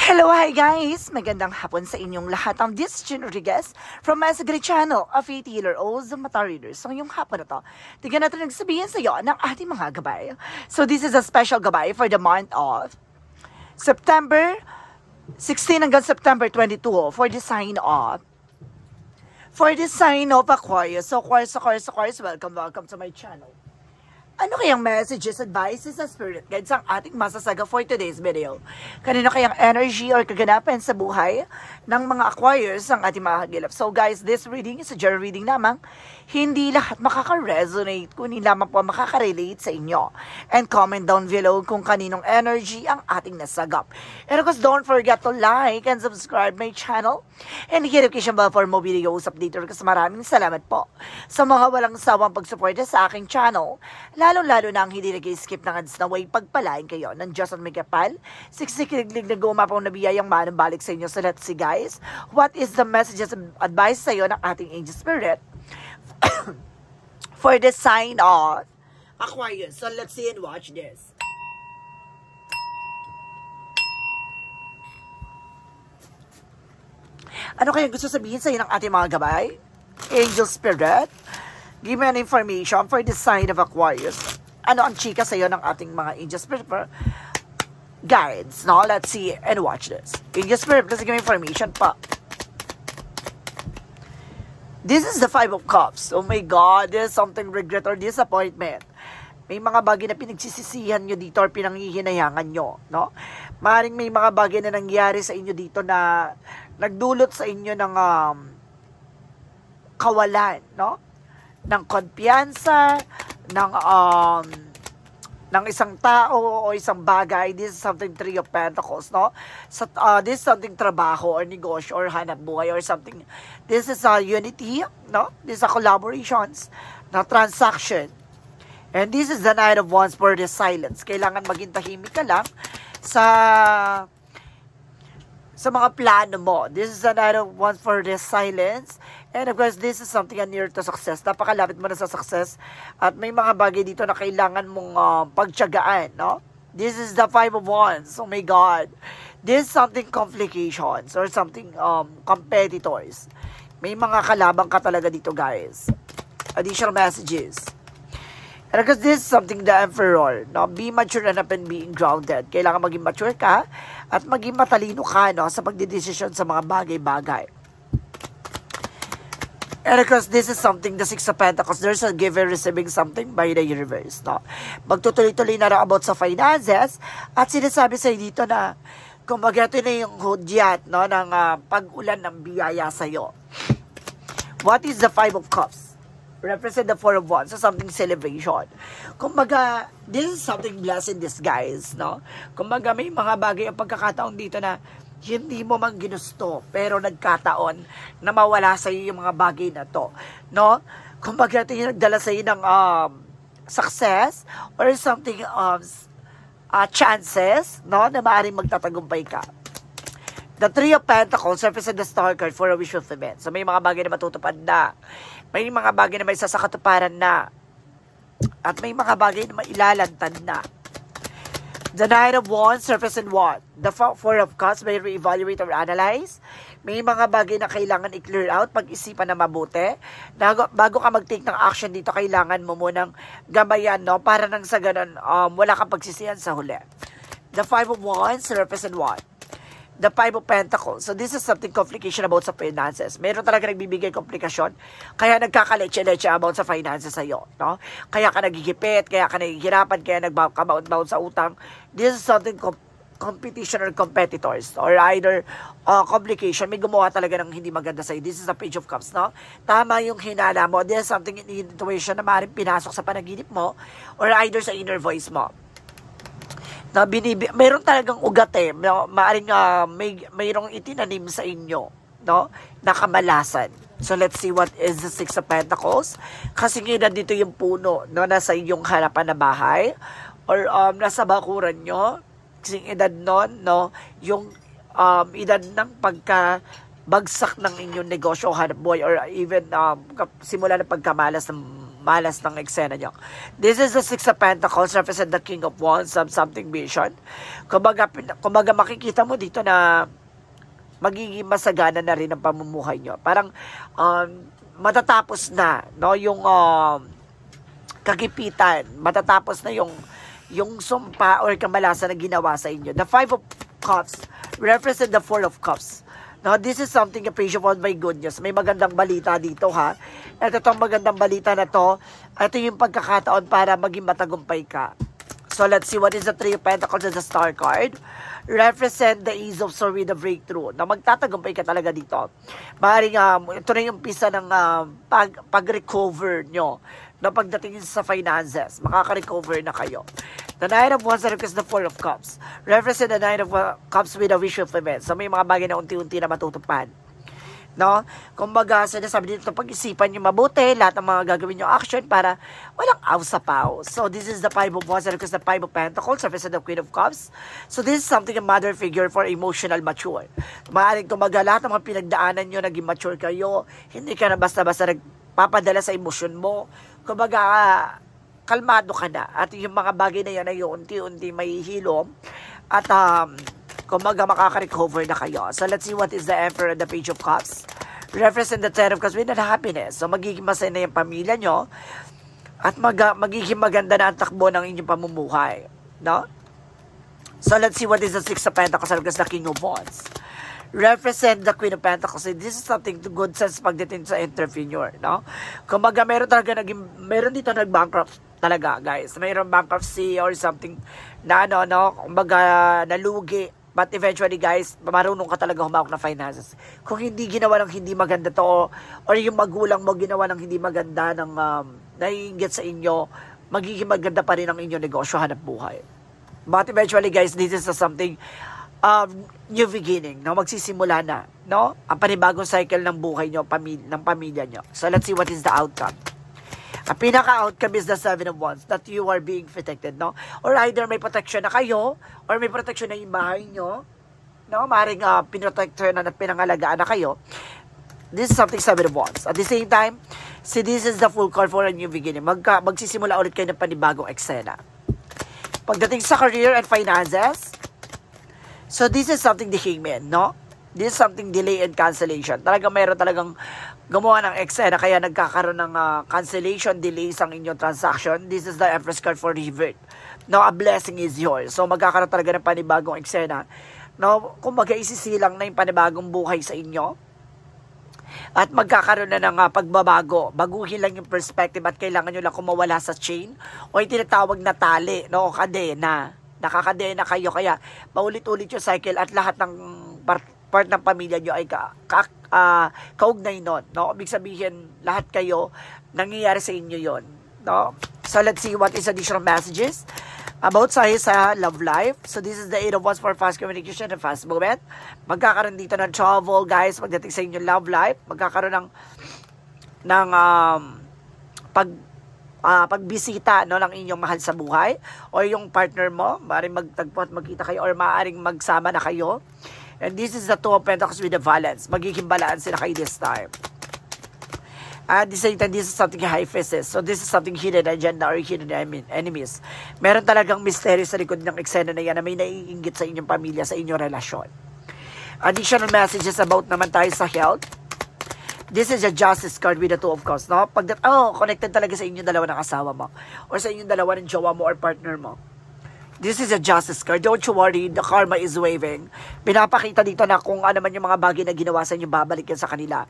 Hello, hi guys! Magandang hapon sa inyong lahat. I'm this June Rodriguez from Masagri Channel of AT Healer O the Mata Readers. So ngayong hapon na to, tignan natin nagsabihin sa iyo ng ating mga gabay. So this is a special gabay for the month of September 16 hanggang September 22 for the sign of Aquarius. So Aquarius, welcome to my channel. Ano kayang messages, advices, and spirit guides ang ating masasaga for today's video? Kanino kayang energy or kaganapan sa buhay ng mga Aquarius ang ating makakagilap? So guys, this reading is a general reading lamang. Hindi lahat makaka-resonate, kunin lamang po makaka-relate sa inyo. And comment down below kung kaninong energy ang ating nasagap. And of course, don't forget to like and subscribe my channel. And hit notification bell for more videos update. Kasi maraming salamat po sa mga walang sawang pagsuporta sa aking channel. Lalo-lalo na ang hindi nag-skip ng ads na way pagpalain kayo ng Diyos at may kapal. Siksikiliglig na gumapaw na biyayang manang balik sa inyo. So let's see guys, what is the messages and advice sa iyo ng ating angel spirit for the sign of Aquarius? So let's see and watch this. Ano kaya gusto sabihin sa iyo ng ating mga gabay? Angel spirit, give me an information for the sign of Aquarius. Ano ang chika sa iyo ng ating mga angel spirit guides? No, let's see and watch this. Angel spirit, please give me information pa. This is the Five of Cups. Oh my God, there's something regret or disappointment. May mga bagay na pinagsisisihan nyo dito or pinanghihinayangan nyo, no? Maaaring may mga bagay na nangyari sa inyo dito na nagdulot sa inyo ng kawalan, no? Ng kumpiyansa, ng isang tao o isang bagay. This is something Three of Pentacles, no? So, this is something trabaho or negosyo or hanap buhay or something. This is a unity, no? This is a collaborations, na transaction. And this is the Knight of Wands for the silence. Kailangan maging tahimik ka lang sa mga plano mo. This is the Knight of Wands for the silence. And of course, this is something near to success. Napakalapit mo na sa success. At may mga bagay dito na kailangan mong pagtiyagaan, no? This is the Five of Wands. Oh my God. This is something complications or something competitors. May mga kalabang ka talaga dito, guys. Additional messages. And because this is something the Emperor, no? Be mature enough and being grounded. Kailangan maging mature ka at maging matalino ka, no? Sa pagdidesisyon sa mga bagay-bagay. And of course, this is something, the Six of Pentacles. There's a give and receiving something by the universe, no? Magtutuloy-tuloy na about sa finances. At sinasabi sa'yo dito na, kumbaga ito na yung hudyat, no? Ng pag-ulan ng biyaya sa'yo. What is the Five of Cups? Represent the Four of Wands. So something celebration. Kumbaga, this is something blessed in disguise, no? Kumbaga, may mga bagay ang pagkakataon dito na hindi mo man ginusto, pero nagkataon na mawala sa iyo yung mga bagay na to, no? Kumbaga, ito yung nagdala sa iyo ng success or something chances, no? Na maaaring magtatagumpay ka. The Three of Pentacles represent the Star card for a wish fulfillment. So, may mga bagay na matutupad na. May mga bagay na may sasakatuparan na. At may mga bagay na mailalantad na. The Knight of Wands represent what? The Four of Cups may re-evaluate or analyze. May mga bagay na kailangan i-clear out, pag-isipan na mabuti. Bago ka mag-take ng action dito, kailangan mo munang gabayan, no? Para nang sa ganun, wala kang pagsisihan sa huli. The Five of Wands represent what? The Five of Pentacles. So this is something complication about sa finances. Meron talaga nagbibigay komplikasyon. Kaya nagkakaleche-leche about sa finances sa'yo, no? Kaya ka nagigipit, kaya ka nagihirapan, kaya nagkamaon-baon sa utang. This is something competition or competitors or either complication. May gumawa talaga ng hindi maganda sa'yo. This is a Page of Cups, no? Tama yung hinala mo. This is something in intuition na maaaring pinasok sa panaginip mo or either sa inner voice mo. Na mayroon talagang ugat maaring mayroong itinanim sa inyo, no? Nakamalasan. So let's see what is the Six of Pentacles. Kasi nga dito yung puno, no? Nasa iyong harapan na bahay or nasa bakuran nyo. Kasi edad nun, no? Yung edad ng pagkabagsak ng inyong negosyo, hanap buhay, or even simula ng pagkamalas ng malas ng eksena nyo. This is the Six of Pentacles, represent the King of Wands, something vision. Kumbaga makikita mo dito na magiging masagana na rin ang pamumuhay nyo. Parang matatapos na, no, yung kagipitan, matatapos na yung sumpa or kamalasan na ginawa sa inyo. The Five of Cups represent the Four of Cups. Now, this is something appreciable by good news. May magandang balita dito, ha? At itong magandang balita na to, ito yung pagkakataon para maging matagumpay ka. So, let's see what is the Three of Pentacles as a star card. Represent the ease of sort with the breakthrough. Na magtatagumpay ka talaga dito. Maaaring, ito na yung pisa ng pag-recover nyo. Na pagdating sa finances, makaka-recover na kayo. The Nine of Wands represents the Four of Cups. Represent the Nine of Cups with a wish of event. So, may mga bagay na unti-unti na matutupad. No? Kumbaga, sinasabi dito, pag-isipan nyo mabuti, lahat ng mga gagawin nyo action para walang aw sa paw. So, this is the Five of Wands represents the Five of Pentacles, represent the Queen of Cups. So, this is something a mother figure for emotional mature. Maaaring kumbaga, lahat ng mga pinagdaanan nyo, naging mature kayo, hindi ka na basta-basta nagpapadala sa emosyon mo. Kumbaga, kalmado ka na. At yung mga bagay na yan ay unti-unti may hilom. At kumbaga makaka-recover na kayo. So let's see what is the Emperor and the Page of Cups. Represent the Ten of Cups with happiness. So magiging masaya na yung pamilya nyo. At magiging maganda na ang takbo ng inyong pamumuhay. No? So let's see what is the Six of Pentacles and the King of Wands. Represent the Queen of Pentacles. This is something to good sense pagdating sa entrepreneur, no? Kumbaga, meron dito nag-bankrupt talaga, guys. Mayroon bankruptcy or something na kumbaga, nalugi. But eventually, guys, marunong ka talaga humawak na finances. Kung hindi ginawa ng hindi maganda to, or yung magulang mo ginawa ng hindi maganda ng naiinggit sa inyo, magiging maganda pa rin ang inyong negosyo, hanap buhay. But eventually, guys, this is something new beginning, no? Magsisimula na, no? Ang panibagong cycle ng buhay nyo, ng pamilya nyo. So, let's see what is the outcome. Ang pinaka-outcome is the Seven of Wands, that you are being protected, no? Or either may protection na kayo, or may protection na yung bahay nyo, no? Maaaring pinotection na pinangalagaan na kayo. This is something Seven of Wands. At the same time, see, this is the full card for a new beginning. Magsisimula ulit kayo ng panibagong eksena. Pagdating sa career and finances, so this is something the Hangman, no? This is something delay and cancellation. Talagang mayroon talagang gumawa ng eksena kaya nagkakaroon ng cancellation, delays ang inyong transaction. This is the Empress card for revert. No, a blessing is yours. So magkakaroon talaga ng panibagong eksena. No, kumbaga isisilang na yung panibagong buhay sa inyo. At magkakaroon na ng pagbabago. Baguhin lang yung perspective at kailangan nyo lang kumawala sa chain o yung tinatawag na tali, no, o kadena. Nakakadena kayo kaya paulit-ulit yung cycle at lahat ng part ng pamilya nyo ay kaugnay nun, no? Ibig sabihin, lahat kayo, nangyayari sa inyo yon, no? So, let's see what is additional messages about sa love life. So, this is the Eight of Wands for fast communication and fast movement. Magkakaroon dito ng travel, guys, pagdating sa inyong love life. Magkakaroon ng pagbisita, no, ng inyong mahal sa buhay o yung partner mo, maaaring magtagpo at magkita kayo or maaaring magsama na kayo. And this is the Two of Pentacles with the balance. Magiging balance na kayo this time. At the same time, this is something high faces. So this is something hidden agenda or hidden enemies. Meron talagang mystery sa likod ng eksena na yan na may naiinggit sa inyong pamilya, sa inyong relasyon. Additional messages about naman tayo sa health. This is a Justice card with the Two of Cups, no? Connected talaga sa inyong dalawa ng asawa mo or sa inyong dalawa ng jowa mo or partner mo. This is a Justice card. Don't you worry, the karma is waving. Pinapakita dito na kung ano man yung mga bagay na ginawa sa inyo, babalik yan sa kanila.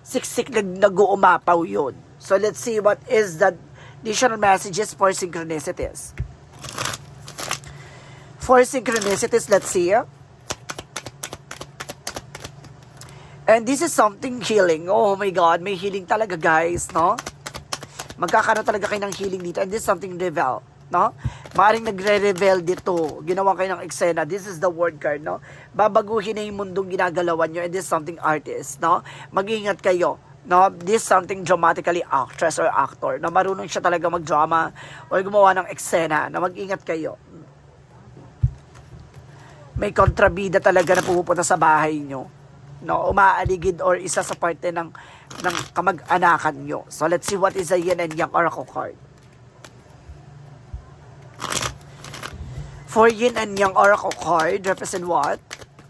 Siksik nag-uumapaw yun. So let's see what is the additional messages for synchronicities. For synchronicities, let's see. And this is something healing. Oh my God, may healing talaga, guys, no? Magkakaroon talaga kayo ng healing dito. And this is something reveal, no? Maaring nagre-reveal dito. Ginawa kayo ng eksena. This is the word card, no? Babaguhin na yung mundong ginagalawan nyo. And this is something artist, no? Mag-ingat kayo, no? This is something dramatically actress or actor, na marunong siya talaga mag-drama o gumawa ng eksena, na mag-ingat kayo. May kontrabida talaga na pumupunta sa bahay nyo. no, umaaligid or isa sa parte ng kamag-anakan nyo. So, let's see what is the yin and yang oracle card. For yin and yang oracle card, represent what?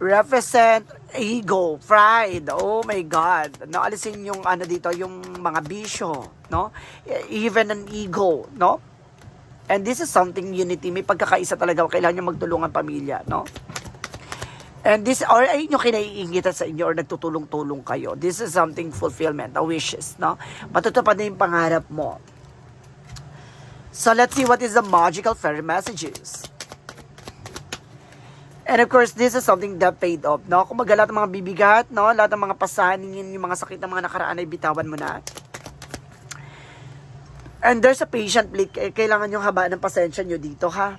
Represent ego, pride. Oh my God. No, alisin yung ano dito, yung mga bisyo, no? Even an ego, no? And this is something unity. May pagkakaisa talaga. Kailangan nyo magtulungan pamilya, no? And this, or ayun yung kinaiingitan sa inyo or nagtutulong-tulong kayo. This is something fulfillment, a wishes, no? Matutupad na yung pangarap mo. So, let's see what is the magical fairy messages. And of course, this is something that paid off, no? Kung lahat ng mga bibigat, no? Lahat ng mga pasanin, yung mga sakit ng mga nakaraan ay bitawan mo na. And there's a patient plate. Kailangan yung habaan ng pasensya nyo dito, ha?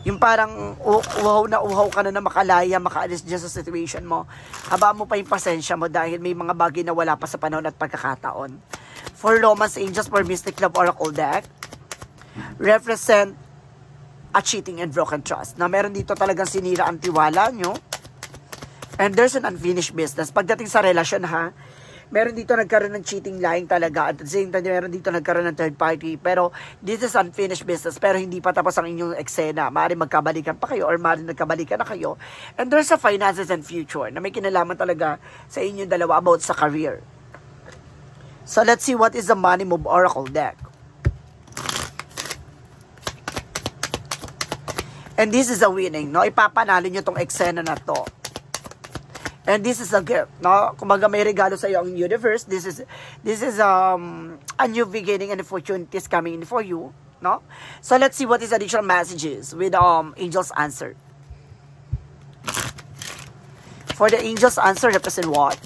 Yung parang uhaw ka na makalaya, makaalis dyan sa situation mo. Habaan mo pa yung pasensya mo dahil may mga bagay na wala pa sa panahon at pagkakataon. For Romance Angels, for Mystic Love Oracle deck, represent a cheating and broken trust. Na meron dito talagang sinira ang tiwala nyo. And there's an unfinished business. Pagdating sa relasyon, ha, meron dito nagkaroon ng cheating, lying talaga. At the same time, meron dito nagkaroon ng third party. Pero this is unfinished business. Pero hindi pa tapos ang inyong eksena. Maaari magkabalikan pa kayo or maaari nagkabalikan na kayo. And there's a finances and future na may kinalaman talaga sa inyong dalawa about sa career. So let's see what is the Money Move Oracle deck. And this is a winning, no? Ipapanalo nyo tong eksena na to. And this is a gift, no? Kumaga may regalo sa iyo ang universe. This is a new beginning and opportunities coming in for you, no? So let's see what is additional messages with Angel's answer. For the Angel's answer, represent what?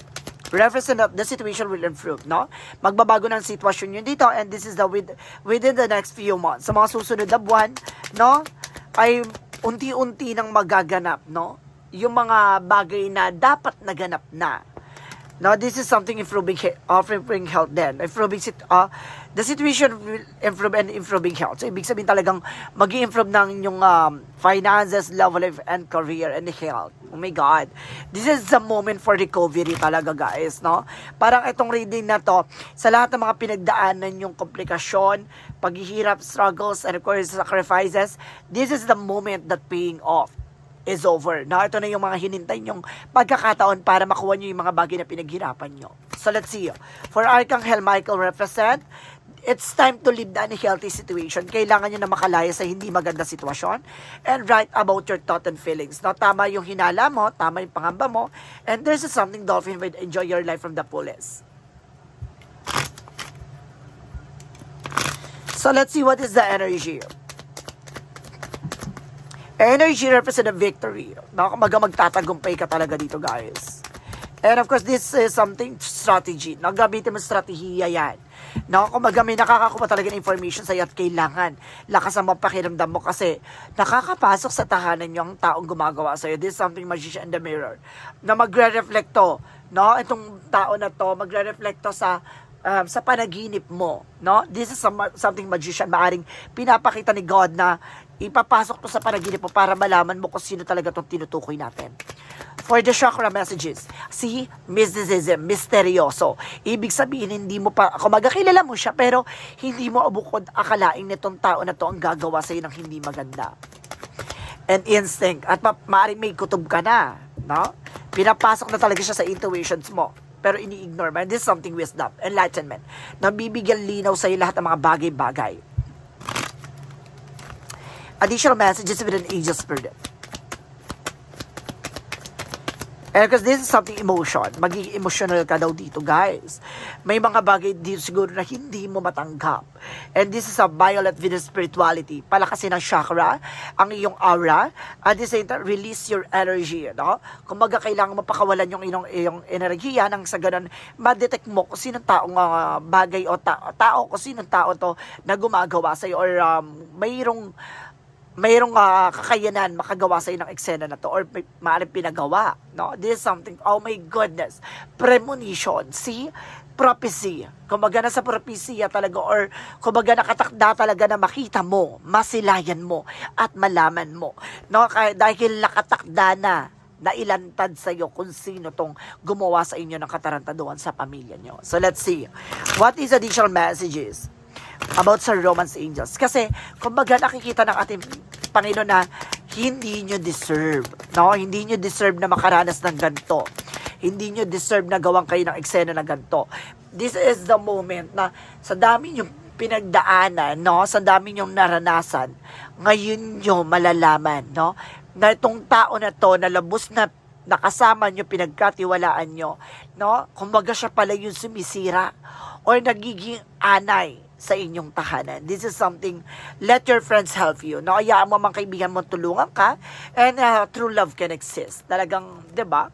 Represent that the situation will improve, no? Magbabago ng sitwasyon yun dito, and this is the within the next few months. Sa mga susunod na buwan, no? Ay unti-unti nang magaganap, no? Yung mga bagay na dapat naganap na. Now, this is something improving health then. The situation will improve and improving health. So, ibig sabihin talagang mag-i-improve ng yung finances, love life, and career, and health. Oh my God. This is the moment for recovery talaga, guys, no? Parang itong reading na to, sa lahat ng mga pinagdaanan yung komplikasyon, paghihirap, struggles, and of course, sacrifices, this is the moment that paying off is over. Now, ito na yung mga hinintay nyong pagkakataon para makuha nyo yung mga bagay na pinaghirapan nyo. So, let's see. For Archangel Michael represent, it's time to leave the unhealthy situation. Kailangan nyo na makalaya sa hindi maganda sitwasyon and write about your thought and feelings. Now, tama yung hinala mo, tama yung pangamba mo, and there's something Dolphin with enjoy your life from the fullest. So, let's see what is the energy. Energy represent a victory. Kumaga magtatagumpay ka talaga dito, guys. And of course, this is something strategy. Gamitin mo strategiya yan. Kumaga may nakakakuha talaga ng information sa'yo at kailangan lakas ang mapakiramdam mo kasi nakakapasok sa tahanan nyo ang taong gumagawa sa'yo. This is something magician in the mirror. Na magre-reflecto, no? Itong tao na to, magre-reflecto sa panaginip mo, no? This is something magician. Maaring pinapakita ni God na ipapasok to sa panaginip mo para malaman mo kung sino talaga itong tinutukoy natin. For the chakra messages, see, mysticism, misteryoso. Ibig sabihin, hindi mo pa, kumaga kilala mo siya, pero hindi mo abukod akalain nitong tao na to ang gagawa sa'yo ng hindi maganda. And instinct. At maaaring may kutob ka na, no? Pinapasok na talaga siya sa intuitions mo. Pero ini-ignore mo. And this is something wisdom, enlightenment. Nabibigyan linaw sa'yo lahat ng mga bagay-bagay. Additional messages with an angel spirit. And because this is something emotion, magiging emotional ka daw dito, guys. May mga bagay dito siguro na hindi mo matanggap. And this is a violet Venus spirituality. Palakasin ng chakra, ang iyong aura, at the same time, release your energy. No? Kung baga kailangan mapakawalan yung iyong enerhiya, nang sa ganun, ma-detect mo kung sinong taong bagay o tao, kung sinong tao to na gumagawa sa'yo or mayroong kakayanan makagawa sa'yo ng eksena na to or maaaring pinagawa, no? This is something, oh my goodness, premonition, see? Prophecy. Kumbaga na sa prophecy talaga or kumbaga nakatakda talaga na makita mo, masilayan mo, at malaman mo, no? Dahil nakatakda na nailantad sa iyo kung sino tong gumawa sa inyo ng katarantaduhan sa pamilya nyo. So let's see. What is additional messages about sa romance angels? Kasi, kumbaga nakikita ng ating Panginoon na hindi nyo deserve. No? Hindi nyo deserve na makaranas ng ganito. Hindi nyo deserve na gawang kayo ng eksena na ganito. This is the moment na sa dami nyo pinagdaanan, no? Sa dami nyong naranasan, ngayon nyo malalaman, no? Na itong tao na to, na labos na nakasama nyo, pinagkatiwalaan nyo, no? Kumbaga siya pala yung sumisira or nagiging anay sa inyong tahanan. This is something, let your friends help you. No? Ayaan mo mga kaibigan mo, tulungan ka, and true love can exist. Talagang, di ba?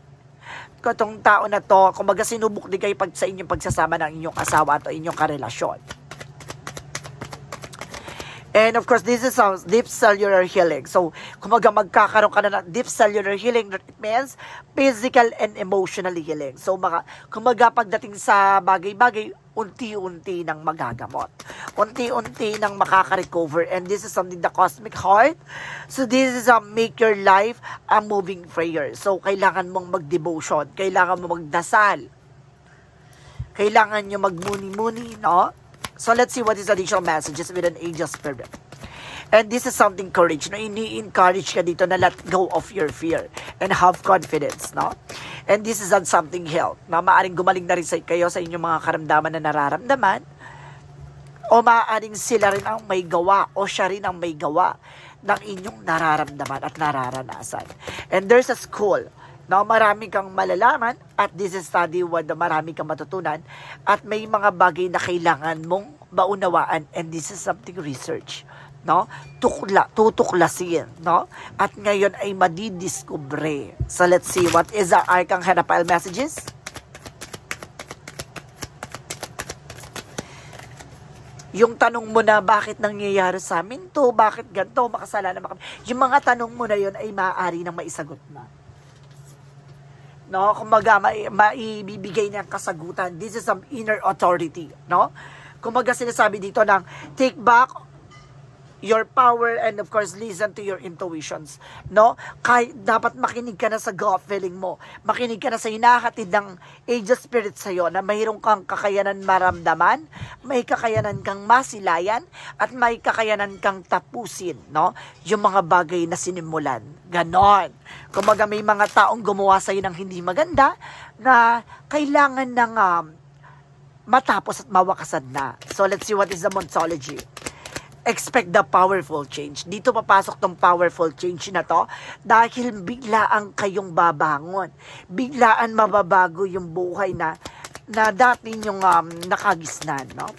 Itong tao na to, kumbaga sinubok din kayo sa inyong pagsasama ng inyong asawa at inyong karelasyon. And of course, this is deep cellular healing. So, kumaga magkakaroon ka na ng deep cellular healing, that means physical and emotional healing. So, kumaga pagdating sa bagay-bagay, unti-unti nang magagamot. Unti-unti nang makaka-recover. And this is something, the cosmic heart. So, this is make your life a moving prayer. So, kailangan mong mag-devotion. Kailangan mo magdasal. Kailangan nyo magmuni-muni, no? So, let's see what is additional messages with an angel spirit. And this is something courage. No? Ini-encourage ka dito na let go of your fear and have confidence. No? And this is something health. Na maaaring gumaling na rin kayo sa inyong mga karamdaman na nararamdaman. O maaaring sila rin ang may gawa o siya rin ang may gawa ng inyong nararamdaman at nararanasan. And there's a school na marami kang malalaman at this is study what marami kang matutunan at may mga bagay na kailangan mong maunawaan and this is something research, no? Tutuklasin, no? At ngayon ay madidiscover. So let's see what is the Arcangel Raphael messages. Yung tanong mo na bakit nangyayari sa amin to, bakit ganito, makasalanan ba kami? Yung mga tanong mo na yun ay maaari nang maisagot na. No, kumbaga maibibigay niyang kasagutan. This is some inner authority, no? Kumbaga sinasabi dito ng take back your power and of course listen to your intuitions, no? Dapat makinig ka na sa gut feeling mo. Makinig ka na sa hinahatid ng angel spirit sa iyo na mayroon kang kakayanan maramdaman, may kakayanan kang masilayan at may kakayanan kang tapusin, no? Yung mga bagay na sinimulan. Ganon. Kumbaga may mga taong gumawa sa iyo ng hindi maganda na kailangan ng matapos at mawakasan na. So let's see what is the Montology. Expect the powerful change. Dito papasok tong powerful change na to dahil biglaan kayong babangon. Biglaan mababago yung buhay na dati yung nakagisnan, no?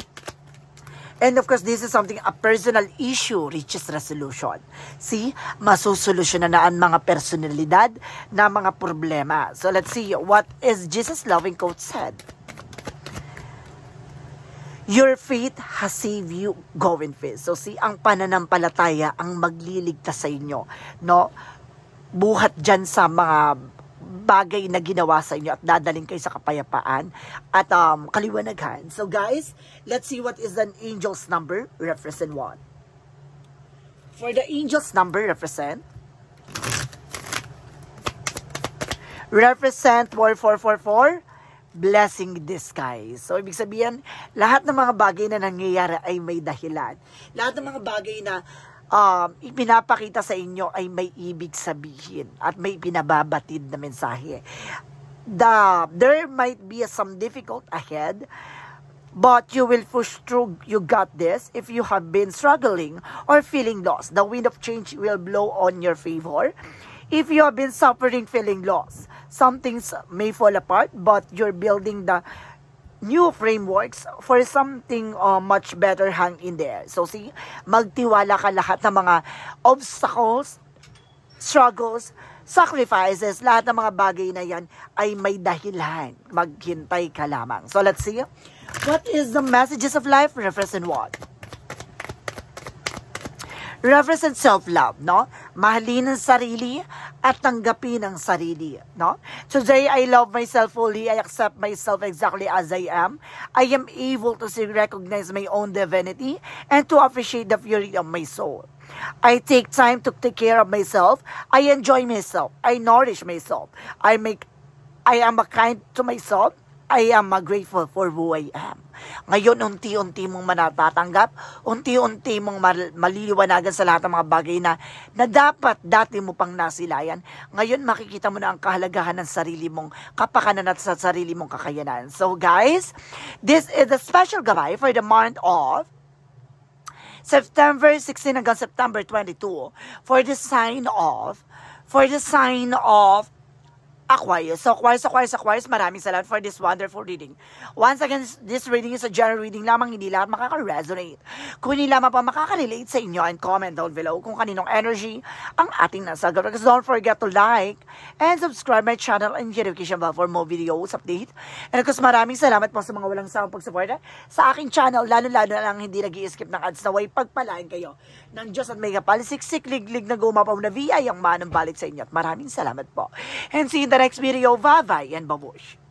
And of course, this is something, a personal issue reaches resolution. See, masusolusyonan na ang mga personalidad na mga problema. So let's see what is Jesus' loving quote said. Your faith has saved you, go in faith. So see, ang pananampalataya ang magliligtas sa inyo, no? Buhat dyan sa mga bagay na ginawa sa inyo at dadaling kayo sa kapayapaan at kaliwanagan. So guys, let's see what is an angel's number. Represent 1. For the angel's number, represent 4444. Blessing disguise. So, ibig sabihin, lahat ng mga bagay na nangyayari ay may dahilan. Lahat ng mga bagay na ipinapakita sa inyo ay may ibig sabihin at may pinababatid na mensahe. There might be some difficult ahead, but you will push through. You got this. If you have been struggling or feeling lost, the wind of change will blow on your favor. If you have been suffering, feeling lost, some things may fall apart, but you're building the new frameworks for something much better hang in there. So see, magtiwala ka, lahat ng mga obstacles, struggles, sacrifices, lahat ng mga bagay na yan ay may dahilan. Maghintay ka lamang. So let's see. What is the messages of life? Represent what? Represent self-love, no? Mahalin ang sarili at tanggapin ang sarili, no? Today, I love myself fully. I accept myself exactly as I am. I am able to recognize my own divinity and to appreciate the purity of my soul. I take time to take care of myself. I enjoy myself. I nourish myself. I am a kind to myself. I am grateful for who I am. Ngayon, unti-unti mong manatatanggap, unti-unti mong maliliwanagan sa lahat ng mga bagay na dapat dati mo pang nasilayan. Ngayon, makikita mo na ang kahalagahan ng sarili mong kapakanan at sa sarili mong kakayanan. So guys, this is a special gabay for the month of September 16 hanggang September 22 for the sign of Aquarius. So, Aquarius, maraming salamat for this wonderful reading. Once again, this reading is a general reading lamang, hindi lahat makaka-resonate. Kung hindi lamang pa makaka-relate sa inyo, and comment down below kung kaninong energy ang ating nasa. Don't forget to like and subscribe my channel and notification bell for more videos, update. And of course, maraming salamat po sa mga walang sawang pagsuporta sa aking channel, lalo-lalo na lang hindi nag-i-skip ng ads na way pagpalain kayo ng Diyos at may kapal, siksik, liglig na gumapaw na via ang manang balik sa inyo. At maraming salamat po. And see you in the next video. Bye-bye and babush.